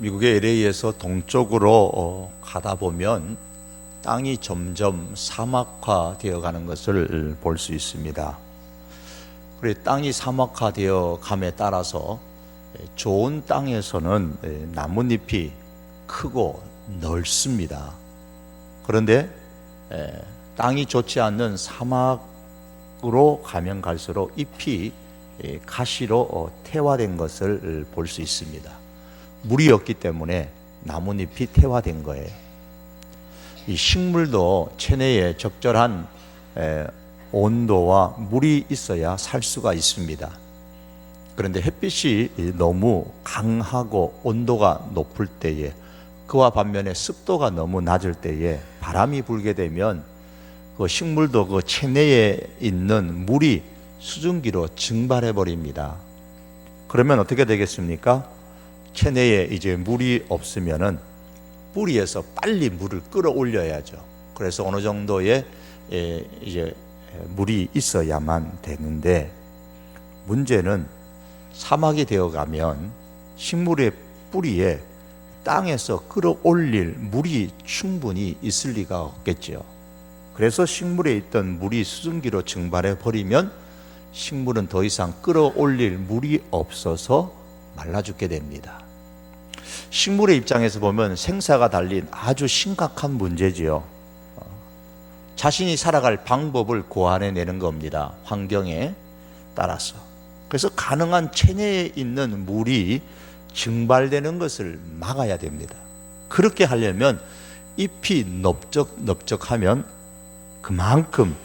미국의 LA에서 동쪽으로 가다 보면 땅이 점점 사막화되어 가는 것을 볼 수 있습니다. 그리고 땅이 사막화되어 감에 따라서 좋은 땅에서는 나뭇잎이 크고 넓습니다. 그런데 땅이 좋지 않는 사막으로 가면 갈수록 잎이 가시로 태화된 것을 볼 수 있습니다. 물이 없기 때문에 나뭇잎이 태화된 거예요. 이 식물도 체내에 적절한 온도와 물이 있어야 살 수가 있습니다. 그런데 햇빛이 너무 강하고 온도가 높을 때에, 그와 반면에 습도가 너무 낮을 때에 바람이 불게 되면 그 식물도 그 체내에 있는 물이 수증기로 증발해 버립니다. 그러면 어떻게 되겠습니까? 체내에 이제 물이 없으면은 뿌리에서 빨리 물을 끌어올려야죠. 그래서 어느 정도의 이제 물이 있어야만 되는데, 문제는 사막이 되어가면 식물의 뿌리에 땅에서 끌어올릴 물이 충분히 있을 리가 없겠죠. 그래서 식물에 있던 물이 수증기로 증발해 버리면 식물은 더 이상 끌어올릴 물이 없어서 말라 죽게 됩니다. 식물의 입장에서 보면 생사가 달린 아주 심각한 문제지요. 자신이 살아갈 방법을 고안해내는 겁니다. 환경에 따라서. 그래서 가능한 체내에 있는 물이 증발되는 것을 막아야 됩니다. 그렇게 하려면 잎이 넓적하면 그만큼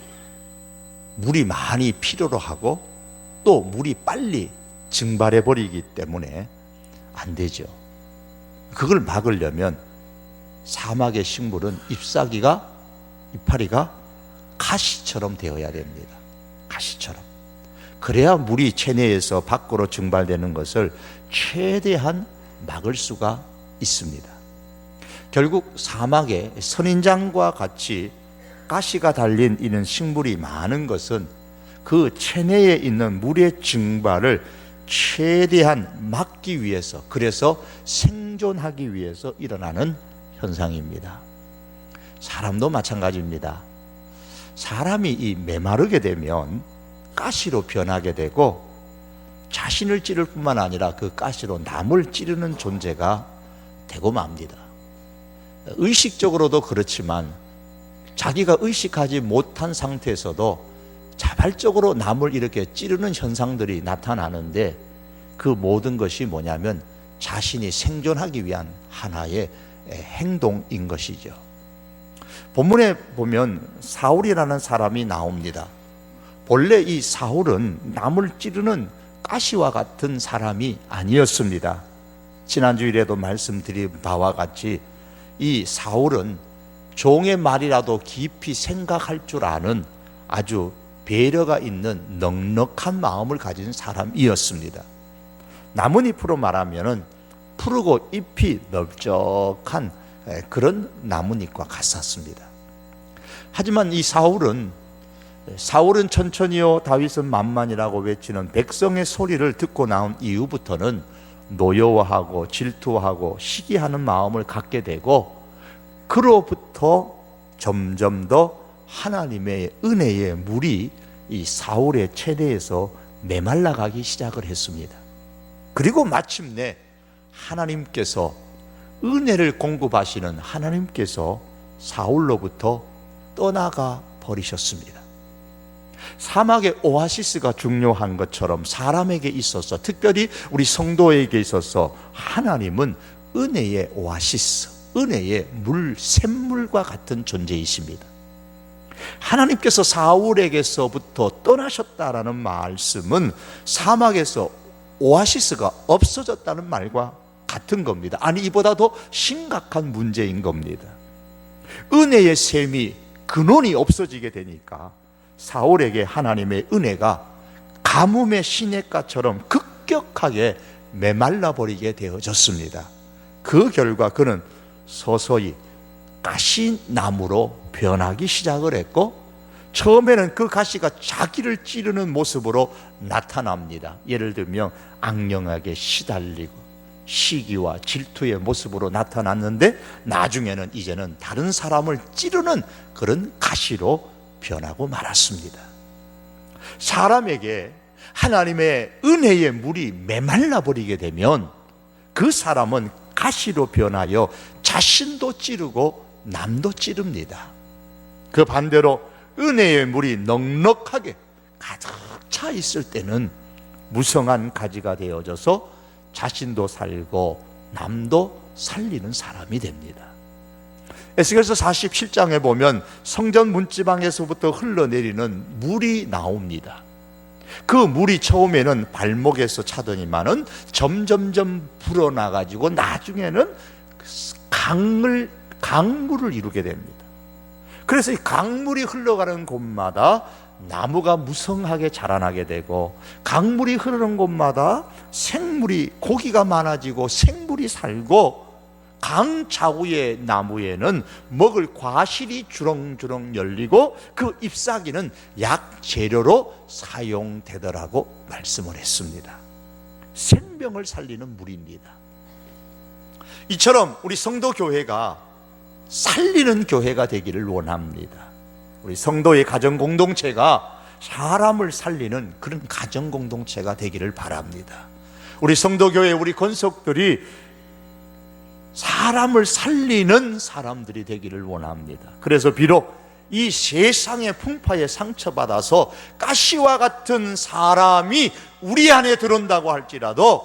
물이 많이 필요로 하고 또 물이 빨리 증발해 버리기 때문에 안 되죠. 그걸 막으려면 사막의 식물은 이파리가 가시처럼 되어야 됩니다. 가시처럼. 그래야 물이 체내에서 밖으로 증발되는 것을 최대한 막을 수가 있습니다. 결국 사막에 선인장과 같이 가시가 달린 이런 식물이 많은 것은 그 체내에 있는 물의 증발을 최대한 막기 위해서, 그래서 생존하기 위해서 일어나는 현상입니다. 사람도 마찬가지입니다. 사람이 이 메마르게 되면 가시로 변하게 되고 자신을 찌를 뿐만 아니라 그 가시로 남을 찌르는 존재가 되고 맙니다. 의식적으로도 그렇지만 자기가 의식하지 못한 상태에서도 자발적으로 남을 이렇게 찌르는 현상들이 나타나는데, 그 모든 것이 뭐냐면 자신이 생존하기 위한 하나의 행동인 것이죠. 본문에 보면 사울이라는 사람이 나옵니다. 본래 이 사울은 남을 찌르는 가시와 같은 사람이 아니었습니다. 지난주일에도 말씀드린 바와 같이 이 사울은 종의 말이라도 깊이 생각할 줄 아는 아주 배려가 있는 넉넉한 마음을 가진 사람이었습니다. 나뭇잎으로 말하면 푸르고 잎이 넓적한 그런 나뭇잎과 같았습니다. 하지만 이 사울은 천천히요 다윗은 만만이라고 외치는 백성의 소리를 듣고 나온 이후부터는 노여워하고 질투하고 시기하는 마음을 갖게 되고, 그로부터 점점 더 하나님의 은혜의 물이 이 사울의 체내에서 메말라가기 시작을 했습니다. 그리고 마침내 하나님께서, 은혜를 공급하시는 하나님께서 사울로부터 떠나가 버리셨습니다. 사막의 오아시스가 중요한 것처럼 사람에게 있어서, 특별히 우리 성도에게 있어서 하나님은 은혜의 오아시스, 은혜의 샘물과 같은 존재이십니다. 하나님께서 사울에게서부터 떠나셨다라는 말씀은 사막에서 오아시스가 없어졌다는 말과 같은 겁니다. 아니, 이보다 더 심각한 문제인 겁니다. 은혜의 샘이, 근원이 없어지게 되니까 사울에게 하나님의 은혜가 가뭄의 시냇가처럼 급격하게 메말라 버리게 되어졌습니다. 그 결과 그는 서서히 가시나무로 변하기 시작을 했고, 처음에는 그 가시가 자기를 찌르는 모습으로 나타납니다. 예를 들면 악령에게 시달리고 시기와 질투의 모습으로 나타났는데 나중에는 이제는 다른 사람을 찌르는 그런 가시로 변하고 말았습니다. 사람에게 하나님의 은혜의 물이 메말라 버리게 되면 그 사람은 가시로 변하여 자신도 찌르고 남도 찌릅니다. 그 반대로 은혜의 물이 넉넉하게 가득 차 있을 때는 무성한 가지가 되어져서 자신도 살고 남도 살리는 사람이 됩니다. 에스겔서 47장에 보면 성전 문지방에서부터 흘러내리는 물이 나옵니다. 그 물이 처음에는 발목에서 차더니만은 점점점 불어나가지고 나중에는 강물을 이루게 됩니다. 그래서 이 강물이 흘러가는 곳마다 나무가 무성하게 자라나게 되고, 강물이 흐르는 곳마다 생물이, 고기가 많아지고 생물이 살고, 강 좌우의 나무에는 먹을 과실이 주렁주렁 열리고 그 잎사귀는 약 재료로 사용되더라고 말씀을 했습니다. 생명을 살리는 물입니다. 이처럼 우리 성도교회가 살리는 교회가 되기를 원합니다. 우리 성도의 가정공동체가 사람을 살리는 그런 가정공동체가 되기를 바랍니다. 우리 성도교회, 우리 권속들이 사람을 살리는 사람들이 되기를 원합니다. 그래서 비록 이 세상의 풍파에 상처받아서 가시와 같은 사람이 우리 안에 들어온다고 할지라도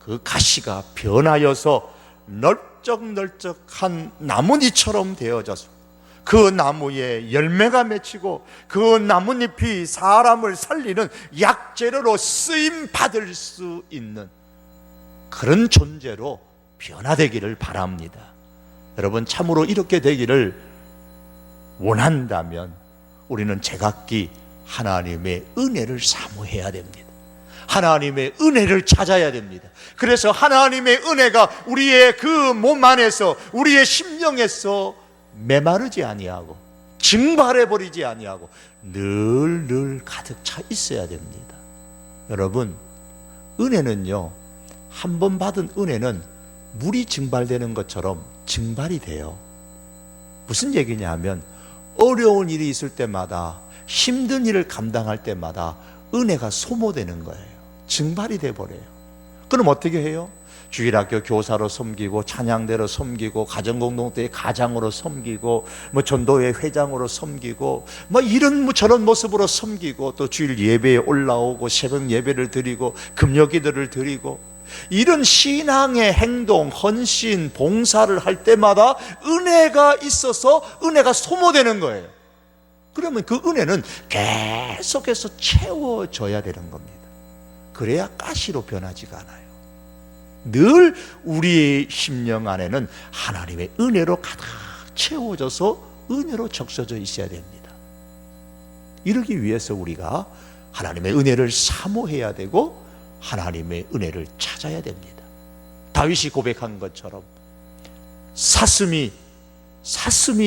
그 가시가 변하여서 널쩍널쩍한 나뭇잎처럼 되어져서 그 나무에 열매가 맺히고 그 나뭇잎이 사람을 살리는 약재료로 쓰임 받을 수 있는 그런 존재로 변화되기를 바랍니다. 여러분, 참으로 이렇게 되기를 원한다면 우리는 제각기 하나님의 은혜를 사모해야 됩니다. 하나님의 은혜를 찾아야 됩니다. 그래서 하나님의 은혜가 우리의 그 몸 안에서, 우리의 심령에서 메마르지 아니하고 증발해버리지 아니하고 늘 가득 차 있어야 됩니다. 여러분, 은혜는요, 한 번 받은 은혜는 물이 증발되는 것처럼 증발이 돼요. 무슨 얘기냐 하면 어려운 일이 있을 때마다, 힘든 일을 감당할 때마다 은혜가 소모되는 거예요. 증발이 돼버려요. 그럼 어떻게 해요? 주일학교 교사로 섬기고, 찬양대로 섬기고, 가정공동체의 가장으로 섬기고, 전도회 회장으로 섬기고, 이런 저런 모습으로 섬기고, 또 주일 예배에 올라오고, 새벽 예배를 드리고, 금요기도를 드리고, 이런 신앙의 행동, 헌신, 봉사를 할 때마다 은혜가 있어서 은혜가 소모되는 거예요. 그러면 그 은혜는 계속해서 채워져야 되는 겁니다. 그래야 가시로 변하지가 않아요. 늘 우리의 심령 안에는 하나님의 은혜로 가득 채워져서 은혜로 적셔져 있어야 됩니다. 이러기 위해서 우리가 하나님의 은혜를 사모해야 되고 하나님의 은혜를 찾아야 됩니다. 다윗이 고백한 것처럼 사슴이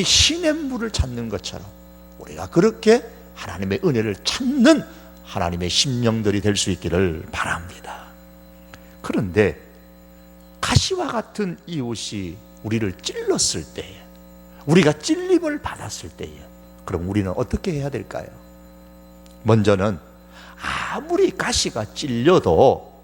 시냇물을 찾는 것처럼 우리가 그렇게 하나님의 은혜를 찾는 하나님의 심령들이 될 수 있기를 바랍니다. 그런데 가시와 같은 이웃이 우리를 찔렀을 때에, 우리가 찔림을 받았을 때에, 그럼 우리는 어떻게 해야 될까요? 먼저는 아무리 가시가 찔려도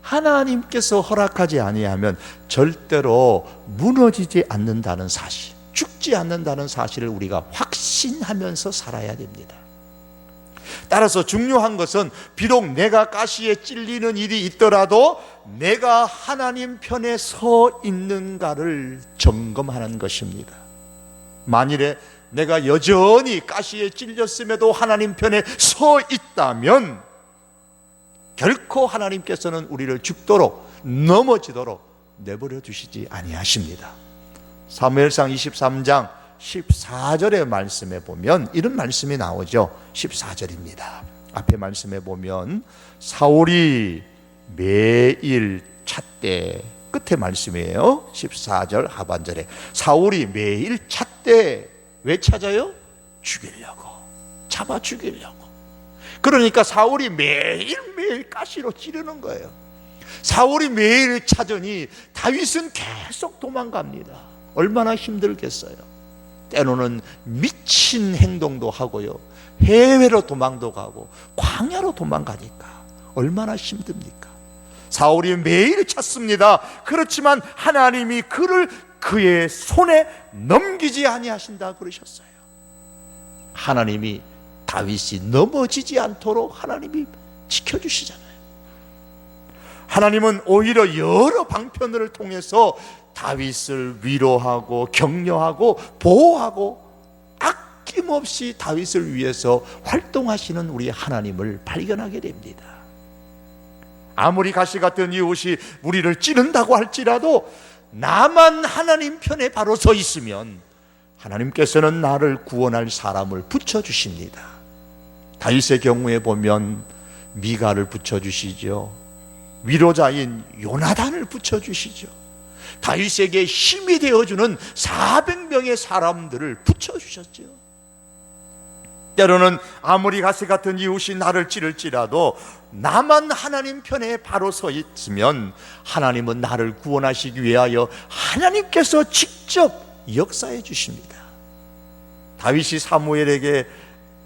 하나님께서 허락하지 아니하면 절대로 무너지지 않는다는 사실, 죽지 않는다는 사실을 우리가 확신하면서 살아야 됩니다. 따라서 중요한 것은 비록 내가 가시에 찔리는 일이 있더라도 내가 하나님 편에 서 있는가를 점검하는 것입니다. 만일에 내가 여전히 가시에 찔렸음에도 하나님 편에 서 있다면 결코 하나님께서는 우리를 죽도록, 넘어지도록 내버려 두시지 아니하십니다. 사무엘상 23장 14절의 말씀에 보면 이런 말씀이 나오죠. 14절입니다. 앞에 말씀에 보면 사울이 매일 찾되, 끝에 말씀이에요. 14절 하반절에 사울이 매일 찾되, 왜 찾아요? 죽이려고, 잡아 죽이려고. 그러니까 사울이 매일매일 가시로 찌르는 거예요. 사울이 매일 찾으니 다윗은 계속 도망갑니다. 얼마나 힘들겠어요. 때로는 미친 행동도 하고요, 해외로 도망도 가고 광야로 도망가니까 얼마나 힘듭니까? 사울이 매일 찾습니다. 그렇지만 하나님이 그를 그의 손에 넘기지 아니하신다 그러셨어요. 하나님이 다윗이 넘어지지 않도록 하나님이 지켜주시잖아요. 하나님은 오히려 여러 방편을 통해서 다윗을 위로하고 격려하고 보호하고 아낌없이 다윗을 위해서 활동하시는 우리 하나님을 발견하게 됩니다. 아무리 가시 같은 이웃이 우리를 찌른다고 할지라도 나만 하나님 편에 바로 서 있으면 하나님께서는 나를 구원할 사람을 붙여주십니다. 다윗의 경우에 보면 미가를 붙여주시죠. 위로자인 요나단을 붙여주시죠. 다윗에게 힘이 되어주는 400명의 사람들을 붙여주셨죠. 때로는 아무리 가시 같은 이웃이 나를 찌를지라도 나만 하나님 편에 바로 서 있으면 하나님은 나를 구원하시기 위하여 하나님께서 직접 역사해 주십니다. 다윗이 사무엘에게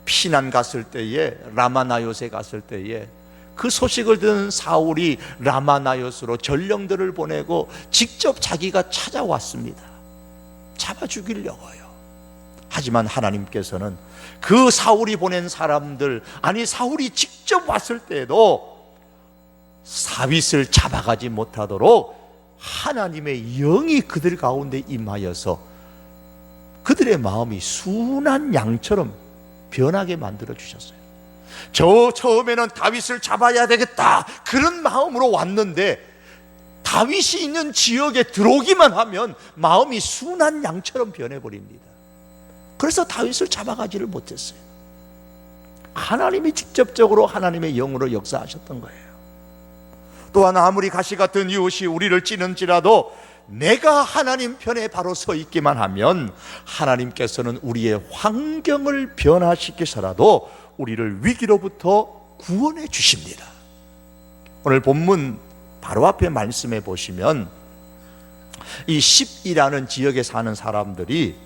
피난 갔을 때에, 라마나요스에 갔을 때에 그 소식을 듣는 사울이 라마나요스로 전령들을 보내고 직접 자기가 찾아왔습니다. 잡아 죽이려고요. 하지만 하나님께서는 그 사울이 보낸 사람들, 아니 사울이 직접 왔을 때에도 다윗을 잡아가지 못하도록 하나님의 영이 그들 가운데 임하여서 그들의 마음이 순한 양처럼 변하게 만들어 주셨어요. 저 처음에는 다윗을 잡아야 되겠다 그런 마음으로 왔는데 다윗이 있는 지역에 들어오기만 하면 마음이 순한 양처럼 변해버립니다. 그래서 다윗을 잡아가지를 못했어요. 하나님이 직접적으로 하나님의 영으로 역사하셨던 거예요. 또한 아무리 가시 같은 이웃이 우리를 찌는지라도 내가 하나님 편에 바로 서 있기만 하면 하나님께서는 우리의 환경을 변화시켜서라도 우리를 위기로부터 구원해 주십니다. 오늘 본문 바로 앞에 말씀해 보시면 이 10이라는 지역에 사는 사람들이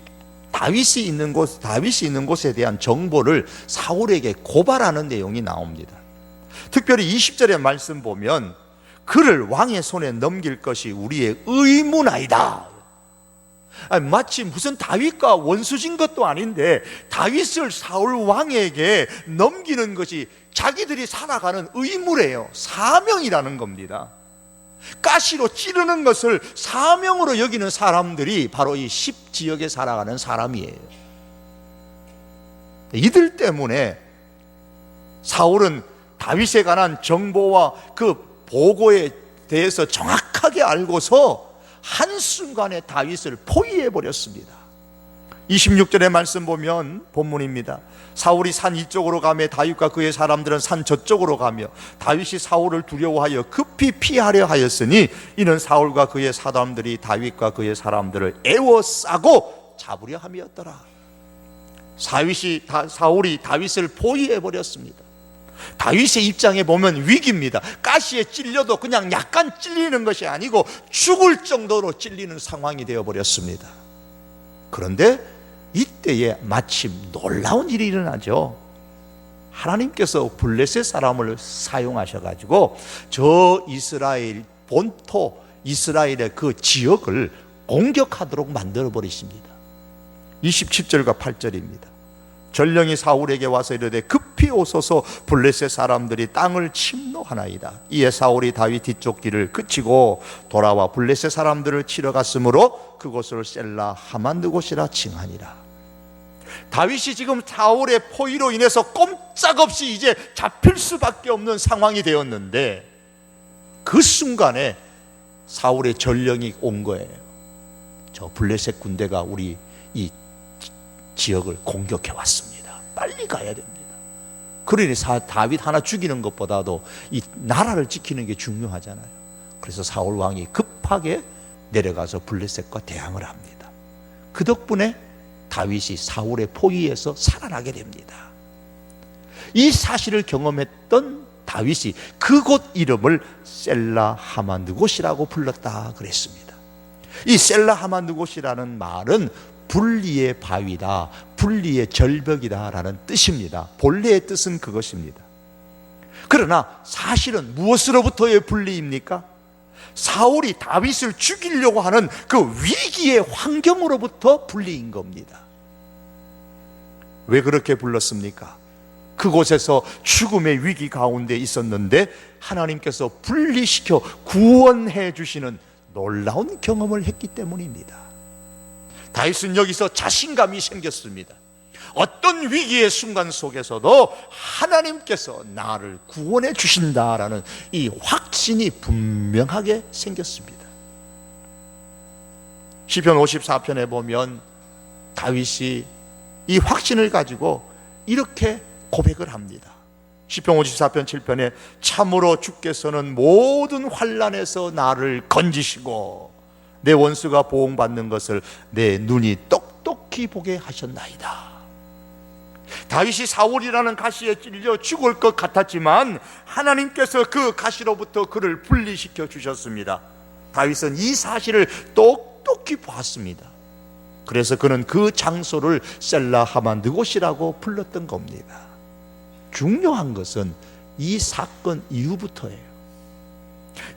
다윗이 있는 곳에 대한 정보를 사울에게 고발하는 내용이 나옵니다. 특별히 20절의 말씀 보면 그를 왕의 손에 넘길 것이 우리의 의무나이다. 마치 무슨 다윗과 원수진 것도 아닌데 다윗을 사울 왕에게 넘기는 것이 자기들이 살아가는 의무래요. 사명이라는 겁니다. 가시로 찌르는 것을 사명으로 여기는 사람들이 바로 이 10지역에 살아가는 사람이에요. 이들 때문에 사울은 다윗에 관한 정보와 그 보고에 대해서 정확하게 알고서 한순간에 다윗을 포위해 버렸습니다. 26절의 말씀 보면 본문입니다. 사울이 산 이쪽으로 가며 다윗과 그의 사람들은 산 저쪽으로 가며 다윗이 사울을 두려워하여 급히 피하려 하였으니 이는 사울과 그의 사람들이 다윗과 그의 사람들을 애워싸고 잡으려 함이었더라. 사울이 다윗을 포위해 버렸습니다. 다윗의 입장에 보면 위기입니다. 가시에 찔려도 그냥 약간 찔리는 것이 아니고 죽을 정도로 찔리는 상황이 되어버렸습니다. 그런데 이때에 마침 놀라운 일이 일어나죠. 하나님께서 블레셋 사람을 사용하셔가지고 저 이스라엘 본토, 이스라엘의 그 지역을 공격하도록 만들어버리십니다. 27절과 8절입니다. 전령이 사울에게 와서 이르되 급히 오소서 블레셋 사람들이 땅을 침노하나이다. 이에 사울이 다윗 뒤쪽 길을 그치고 돌아와 블레셋 사람들을 치러 갔으므로 그곳을 셀라 하만드 곳이라 칭하니라. 다윗이 지금 사울의 포위로 인해서 꼼짝없이 이제 잡힐 수밖에 없는 상황이 되었는데 그 순간에 사울의 전령이 온 거예요. 저 블레셋 군대가 우리 이 지역을 공격해 왔습니다. 빨리 가야 됩니다. 그러니 다윗 하나 죽이는 것보다도 이 나라를 지키는 게 중요하잖아요. 그래서 사울 왕이 급하게 내려가서 블레셋과 대항을 합니다. 그 덕분에 다윗이 사울의 포위에서 살아나게 됩니다. 이 사실을 경험했던 다윗이 그곳 이름을 셀라 하만드곳이라고 불렀다 그랬습니다. 이 셀라 하만드곳이라는 말은 분리의 바위다, 분리의 절벽이다 라는 뜻입니다. 본래의 뜻은 그것입니다. 그러나 사실은 무엇으로부터의 분리입니까? 사울이 다윗을 죽이려고 하는 그 위기의 환경으로부터 분리인 겁니다. 왜 그렇게 불렀습니까? 그곳에서 죽음의 위기 가운데 있었는데 하나님께서 분리시켜 구원해 주시는 놀라운 경험을 했기 때문입니다. 다윗은 여기서 자신감이 생겼습니다. 어떤 위기의 순간 속에서도 하나님께서 나를 구원해 주신다라는 이 확신이 분명하게 생겼습니다. 시편 54편에 보면 다윗이 이 확신을 가지고 이렇게 고백을 합니다. 시편 54편 7편에 참으로 주께서는 모든 환난에서 나를 건지시고 내 원수가 보응받는 것을 내 눈이 똑똑히 보게 하셨나이다. 다윗이 사울이라는 가시에 찔려 죽을 것 같았지만 하나님께서 그 가시로부터 그를 분리시켜 주셨습니다. 다윗은 이 사실을 똑똑히 보았습니다. 그래서 그는 그 장소를 셀라 하만드곳이라고 불렀던 겁니다. 중요한 것은 이 사건 이후부터예요.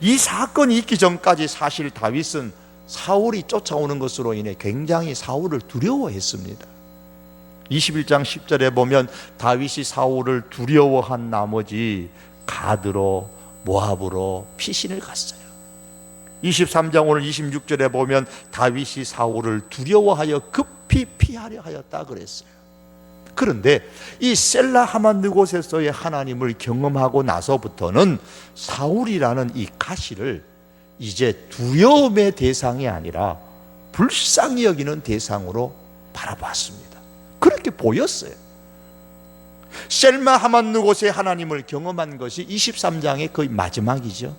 이 사건이 있기 전까지 사실 다윗은 사울이 쫓아오는 것으로 인해 굉장히 사울을 두려워했습니다. 21장 10절에 보면 다윗이 사울을 두려워한 나머지 가드로 모압으로 피신을 갔어요. 23장 오늘 26절에 보면 다윗이 사울을 두려워하여 급히 피하려 하였다 그랬어요. 그런데 이 셀라 하만드곳에서의 하나님을 경험하고 나서부터는 사울이라는 이 가시를 이제 두려움의 대상이 아니라 불쌍히 여기는 대상으로 바라봤습니다. 그렇게 보였어요. 셀마 하만드곳의 하나님을 경험한 것이 23장의 거의 마지막이죠.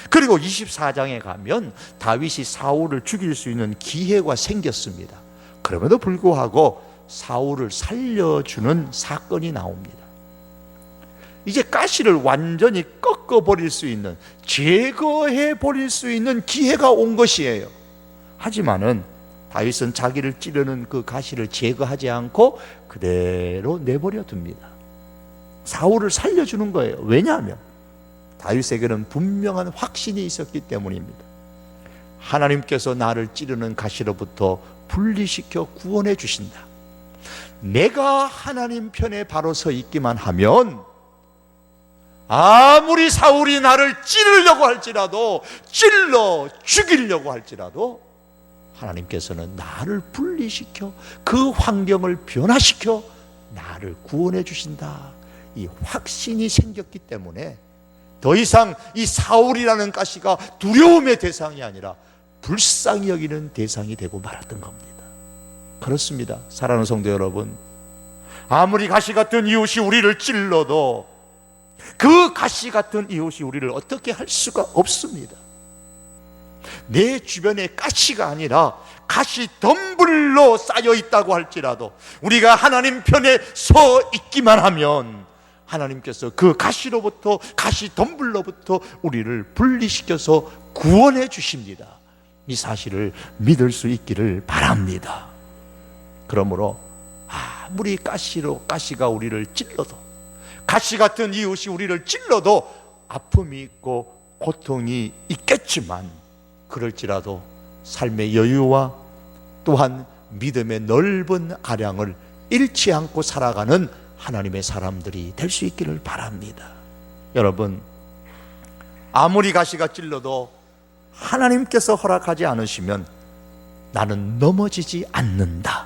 그리고 24장에 가면 다윗이 사울을 죽일 수 있는 기회가 생겼습니다. 그럼에도 불구하고 사울을 살려주는 사건이 나옵니다. 이제 가시를 완전히 꺾어버릴 수 있는, 제거해버릴 수 있는 기회가 온 것이에요. 하지만은 다윗은 자기를 찌르는 그 가시를 제거하지 않고 그대로 내버려 둡니다. 사울을 살려주는 거예요. 왜냐하면 다윗에게는 분명한 확신이 있었기 때문입니다. 하나님께서 나를 찌르는 가시로부터 분리시켜 구원해 주신다. 내가 하나님 편에 바로 서 있기만 하면 아무리 사울이 나를 찌르려고 할지라도, 찔러 죽이려고 할지라도 하나님께서는 나를 분리시켜 그 환경을 변화시켜 나를 구원해 주신다. 이 확신이 생겼기 때문에 더 이상 이 사울이라는 가시가 두려움의 대상이 아니라 불쌍히 여기는 대상이 되고 말았던 겁니다. 그렇습니다. 사랑하는 성도 여러분, 아무리 가시 같은 이웃이 우리를 찔러도 그 가시 같은 이웃이 우리를 어떻게 할 수가 없습니다. 내 주변에 가시가 아니라 가시 덤불로 쌓여 있다고 할지라도 우리가 하나님 편에 서 있기만 하면 하나님께서 그 가시로부터, 가시 덤불로부터 우리를 분리시켜서 구원해 주십니다. 이 사실을 믿을 수 있기를 바랍니다. 그러므로 아무리 가시가 우리를 찔러도, 가시 같은 이웃이 우리를 찔러도 아픔이 있고 고통이 있겠지만 그럴지라도 삶의 여유와 또한 믿음의 넓은 아량을 잃지 않고 살아가는 하나님의 사람들이 될 수 있기를 바랍니다. 여러분, 아무리 가시가 찔러도 하나님께서 허락하지 않으시면 나는 넘어지지 않는다,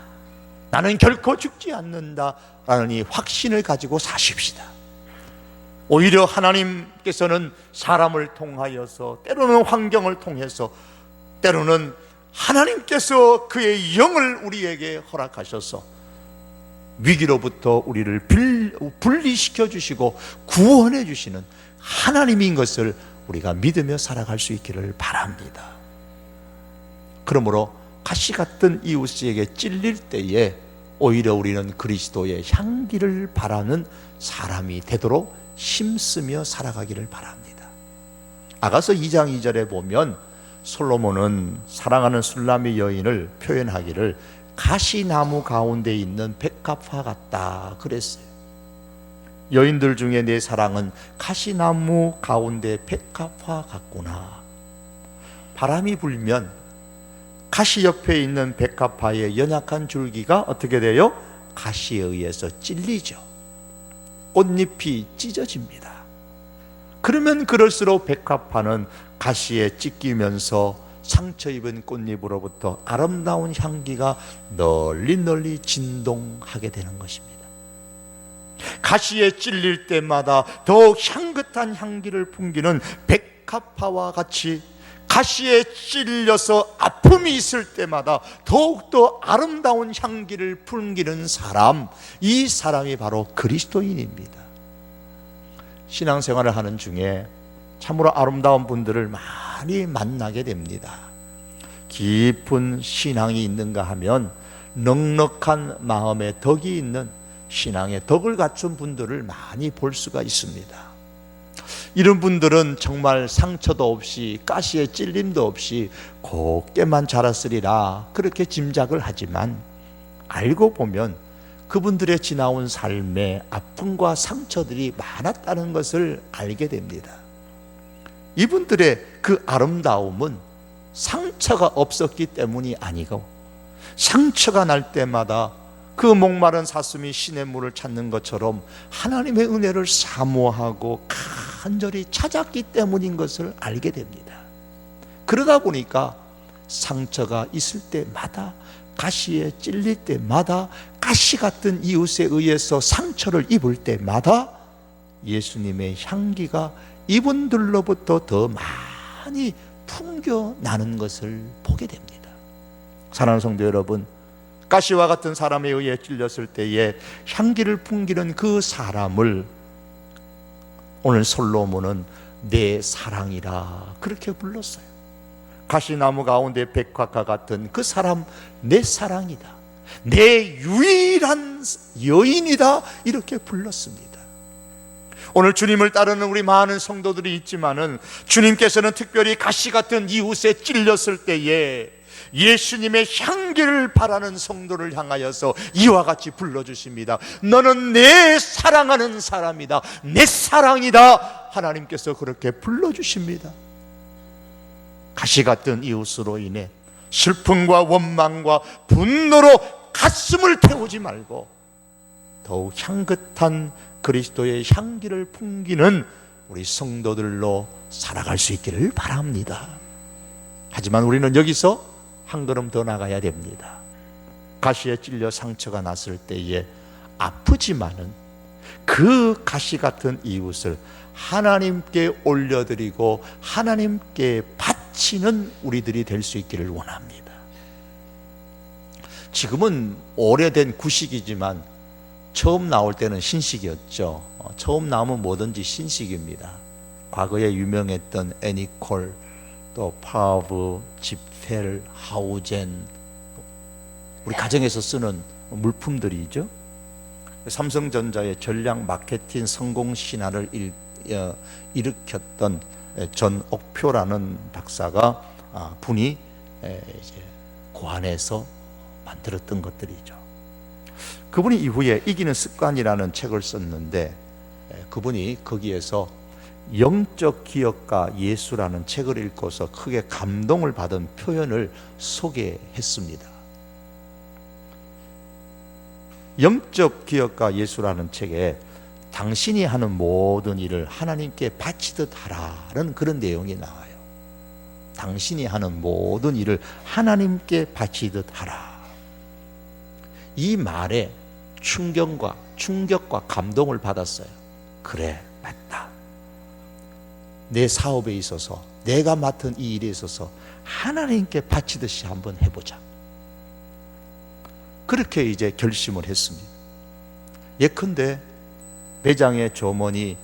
나는 결코 죽지 않는다 라는 이 확신을 가지고 사십시다. 오히려 하나님께서는 사람을 통하여서, 때로는 환경을 통해서, 때로는 하나님께서 그의 영을 우리에게 허락하셔서 위기로부터 우리를 분리시켜 주시고 구원해 주시는 하나님인 것을 우리가 믿으며 살아갈 수 있기를 바랍니다. 그러므로 가시 같은 이웃에게 찔릴 때에 오히려 우리는 그리스도의 향기를 바라는 사람이 되도록 힘쓰며 살아가기를 바랍니다. 아가서 2장 2절에 보면 솔로몬은 사랑하는 술람의 여인을 표현하기를 가시나무 가운데 있는 백합화 같다 그랬어요. 여인들 중에 내 사랑은 가시나무 가운데 백합화 같구나. 바람이 불면 가시 옆에 있는 백합화의 연약한 줄기가 어떻게 돼요? 가시에 의해서 찔리죠. 꽃잎이 찢어집니다. 그러면 그럴수록 백합화는 가시에 찢기면서 상처 입은 꽃잎으로부터 아름다운 향기가 널리 널리 진동하게 되는 것입니다. 가시에 찔릴 때마다 더욱 향긋한 향기를 풍기는 백합화와 같이 가시에 찔려서 아픔이 있을 때마다 더욱더 아름다운 향기를 풍기는 사람, 이 사람이 바로 그리스도인입니다. 신앙생활을 하는 중에 참으로 아름다운 분들을 많이 만나게 됩니다. 깊은 신앙이 있는가 하면 넉넉한 마음에 덕이 있는 신앙의 덕을 갖춘 분들을 많이 볼 수가 있습니다. 이런 분들은 정말 상처도 없이 가시에 찔림도 없이 곱게만 자랐으리라 그렇게 짐작을 하지만 알고 보면 그분들의 지나온 삶에 아픔과 상처들이 많았다는 것을 알게 됩니다. 이분들의 그 아름다움은 상처가 없었기 때문이 아니고 상처가 날 때마다 그 목마른 사슴이 신의 물을 찾는 것처럼 하나님의 은혜를 사모하고 간절히 찾았기 때문인 것을 알게 됩니다. 그러다 보니까 상처가 있을 때마다, 가시에 찔릴 때마다, 가시 같은 이웃에 의해서 상처를 입을 때마다 예수님의 향기가 이분들로부터 더 많이 풍겨나는 것을 보게 됩니다. 사랑하는 성도 여러분, 가시와 같은 사람에 의해 찔렸을 때에 향기를 풍기는 그 사람을 오늘 솔로몬은 내 사랑이라 그렇게 불렀어요. 가시나무 가운데 백합화 같은 그 사람 내 사랑이다, 내 유일한 여인이다, 이렇게 불렀습니다. 오늘 주님을 따르는 우리 많은 성도들이 있지만은 주님께서는 특별히 가시 같은 이웃에 찔렸을 때에 예수님의 향기를 바라는 성도를 향하여서 이와 같이 불러주십니다. 너는 내 사랑하는 사람이다, 내 사랑이다. 하나님께서 그렇게 불러주십니다. 가시 같은 이웃으로 인해 슬픔과 원망과 분노로 가슴을 태우지 말고 더욱 향긋한 그리스도의 향기를 풍기는 우리 성도들로 살아갈 수 있기를 바랍니다. 하지만 우리는 여기서 한 걸음 더 나가야 됩니다. 가시에 찔려 상처가 났을 때에 아프지만은 그 가시 같은 이웃을 하나님께 올려드리고 하나님께 바치는 우리들이 될 수 있기를 원합니다. 지금은 오래된 구식이지만 처음 나올 때는 신식이었죠. 처음 나오면 뭐든지 신식입니다. 과거에 유명했던 애니콜, 또 파브, 지펠, 하우젠, 우리 가정에서 쓰는 물품들이죠. 삼성전자의 전략 마케팅 성공 신화를 일으켰던 전옥표라는 박사가 분이 이제 고안해서 만들었던 것들이죠. 그분이 이후에 이기는 습관이라는 책을 썼는데 그분이 거기에서 영적 기억과 예수라는 책을 읽고서 크게 감동을 받은 표현을 소개했습니다. 영적 기억과 예수라는 책에 당신이 하는 모든 일을 하나님께 바치듯 하라는 그런 내용이 나와요. 당신이 하는 모든 일을 하나님께 바치듯 하라. 이 말에 충격과 감동을 받았어요. 그래, 맞다. 내 사업에 있어서, 내가 맡은 이 일에 있어서 하나님께 바치듯이 한번 해보자. 그렇게 이제 결심을 했습니다. 예컨대 매장의 점원이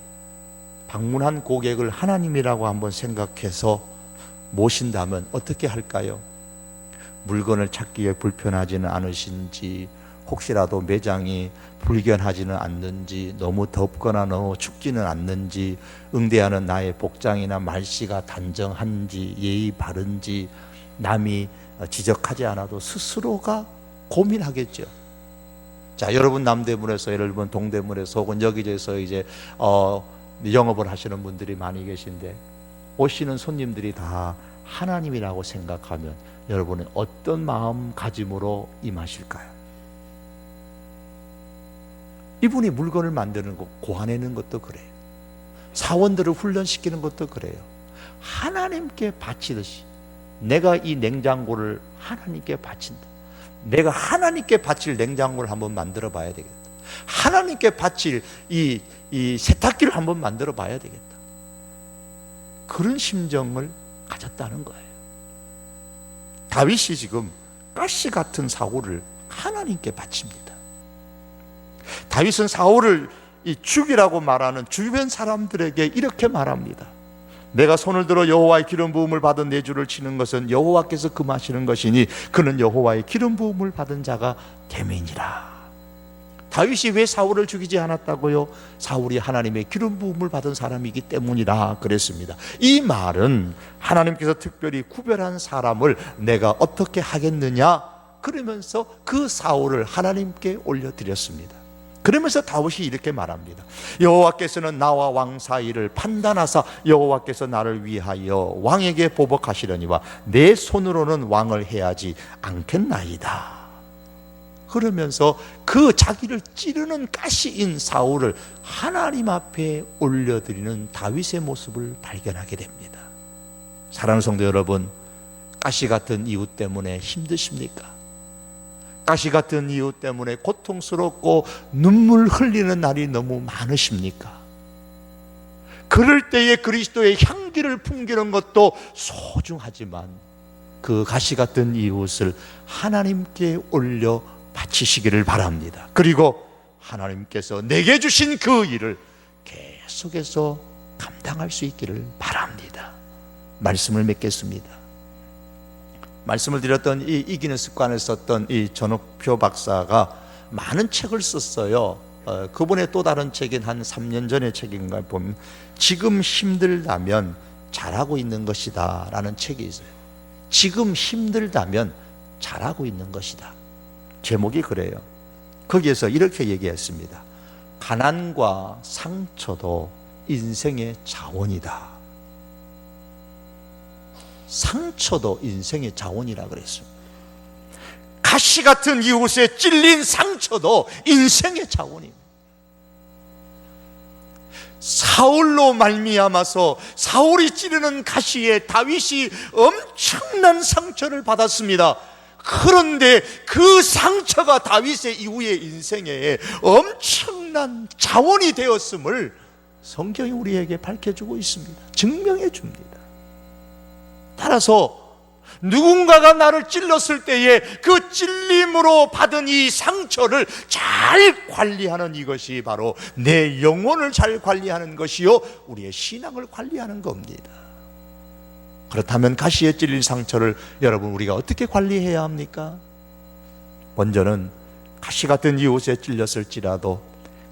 방문한 고객을 하나님이라고 한번 생각해서 모신다면 어떻게 할까요? 물건을 찾기에 불편하지는 않으신지, 혹시라도 매장이 불견하지는 않는지, 너무 덥거나 너무 춥지는 않는지, 응대하는 나의 복장이나 말씨가 단정한지, 예의 바른지 남이 지적하지 않아도 스스로가 고민하겠죠. 자, 여러분 남대문에서, 여러분 동대문에서 혹은 여기저기서 이제 영업을 하시는 분들이 많이 계신데, 오시는 손님들이 다 하나님이라고 생각하면 여러분은 어떤 마음가짐으로 임하실까요? 이분이 물건을 만드는 것, 고안해는 것도 그래요. 사원들을 훈련시키는 것도 그래요. 하나님께 바치듯이 내가 이 냉장고를 하나님께 바친다. 내가 하나님께 바칠 냉장고를 한번 만들어 봐야 되겠다. 하나님께 바칠 이 세탁기를 한번 만들어 봐야 되겠다. 그런 심정을 가졌다는 거예요. 다윗이 지금 가시 같은 사울을 하나님께 바칩니다. 다윗은 사울을 죽이라고 말하는 주변 사람들에게 이렇게 말합니다. 내가 손을 들어 여호와의 기름 부음을 받은 내 주를 치는 것은 여호와께서 금하시는 것이니 그는 여호와의 기름 부음을 받은 자가 됨이니라. 다윗이 왜 사울을 죽이지 않았다고요? 사울이 하나님의 기름 부음을 받은 사람이기 때문이라 그랬습니다. 이 말은 하나님께서 특별히 구별한 사람을 내가 어떻게 하겠느냐, 그러면서 그 사울을 하나님께 올려드렸습니다. 그러면서 다윗이 이렇게 말합니다. 여호와께서는 나와 왕 사이를 판단하사 여호와께서 나를 위하여 왕에게 보복하시려니와 내 손으로는 왕을 해하지 않겠나이다. 그러면서 그 자기를 찌르는 가시인 사울을 하나님 앞에 올려드리는 다윗의 모습을 발견하게 됩니다. 사랑하는 성도 여러분, 가시 같은 이유 때문에 힘드십니까? 가시 같은 이유 때문에 고통스럽고 눈물 흘리는 날이 너무 많으십니까? 그럴 때에 그리스도의 향기를 풍기는 것도 소중하지만 그 가시 같은 이웃을 하나님께 올려 바치시기를 바랍니다. 그리고 하나님께서 내게 주신 그 일을 계속해서 감당할 수 있기를 바랍니다. 말씀을 맺겠습니다. 말씀을 드렸던 이 이기는 습관을 썼던 이 전옥표 박사가 많은 책을 썼어요. 그분의 또 다른 책인 한 3년 전의 책인가 보면 지금 힘들다면 잘하고 있는 것이다 라는 책이 있어요. 지금 힘들다면 잘하고 있는 것이다. 제목이 그래요. 거기에서 이렇게 얘기했습니다. 가난과 상처도 인생의 자원이다. 상처도 인생의 자원이라 그랬습니다. 가시 같은 이웃에 찔린 상처도 인생의 자원입니다. 사울로 말미암아서 사울이 찌르는 가시에 다윗이 엄청난 상처를 받았습니다. 그런데 그 상처가 다윗의 이후의 인생에 엄청난 자원이 되었음을 성경이 우리에게 밝혀주고 있습니다. 증명해 줍니다. 따라서 누군가가 나를 찔렀을 때에 그 찔림으로 받은 이 상처를 잘 관리하는 이것이 바로 내 영혼을 잘 관리하는 것이요, 우리의 신앙을 관리하는 겁니다. 그렇다면 가시에 찔린 상처를 여러분 우리가 어떻게 관리해야 합니까? 먼저는 가시 같은 이웃에 찔렸을지라도,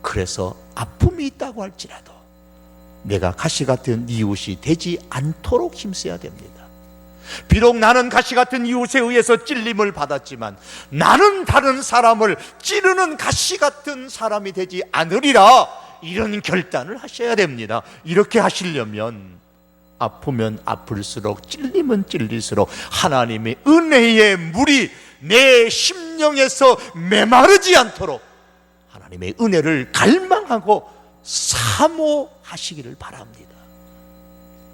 그래서 아픔이 있다고 할지라도 내가 가시 같은 이웃이 되지 않도록 힘써야 됩니다. 비록 나는 가시 같은 이웃에 의해서 찔림을 받았지만 나는 다른 사람을 찌르는 가시 같은 사람이 되지 않으리라, 이런 결단을 하셔야 됩니다. 이렇게 하시려면 아프면 아플수록, 찔리면 찔릴수록 하나님의 은혜의 물이 내 심령에서 메마르지 않도록 하나님의 은혜를 갈망하고 사모하시기를 바랍니다.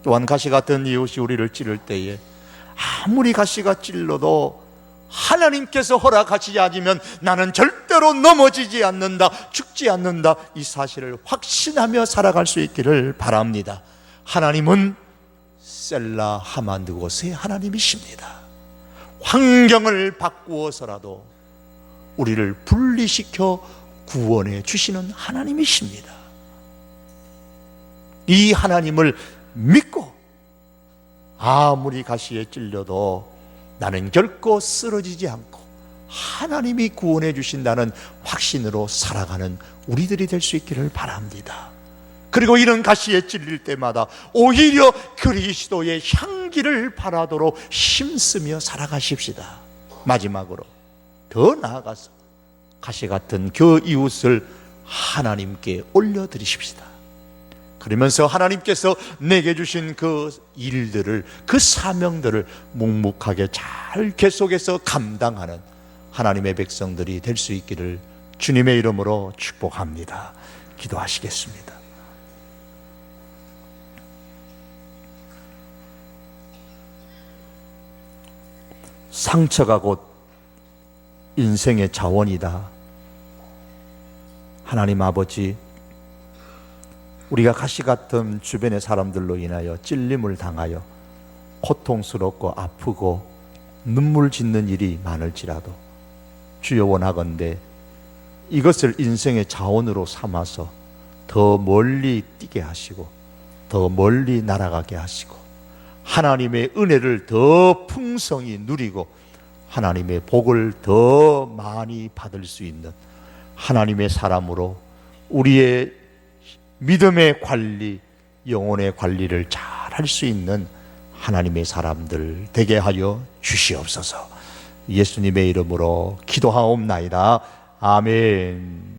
또한 가시 같은 이웃이 우리를 찌를 때에 아무리 가시가 찔러도 하나님께서 허락하시지 않으면 나는 절대로 넘어지지 않는다, 죽지 않는다, 이 사실을 확신하며 살아갈 수 있기를 바랍니다. 하나님은 셀라 하만드곳의 하나님이십니다. 환경을 바꾸어서라도 우리를 분리시켜 구원해 주시는 하나님이십니다. 이 하나님을 믿고 아무리 가시에 찔려도 나는 결코 쓰러지지 않고 하나님이 구원해 주신다는 확신으로 살아가는 우리들이 될 수 있기를 바랍니다. 그리고 이런 가시에 찔릴 때마다 오히려 그리스도의 향기를 바라도록 힘쓰며 살아가십시다. 마지막으로 더 나아가서 가시 같은 그 이웃을 하나님께 올려드리십시다. 그러면서 하나님께서 내게 주신 그 일들을, 그 사명들을 묵묵하게 잘 계속해서 감당하는 하나님의 백성들이 될 수 있기를 주님의 이름으로 축복합니다. 기도하시겠습니다. 상처가 곧 인생의 자원이다. 하나님 아버지, 우리가 가시 같은 주변의 사람들로 인하여 찔림을 당하여 고통스럽고 아프고 눈물 짓는 일이 많을지라도 주여 원하건대 이것을 인생의 자원으로 삼아서 더 멀리 뛰게 하시고 더 멀리 날아가게 하시고 하나님의 은혜를 더 풍성히 누리고 하나님의 복을 더 많이 받을 수 있는 하나님의 사람으로 우리의 믿음의 관리, 영혼의 관리를 잘 할 수 있는 하나님의 사람들 되게 하여 주시옵소서. 예수님의 이름으로 기도하옵나이다. 아멘.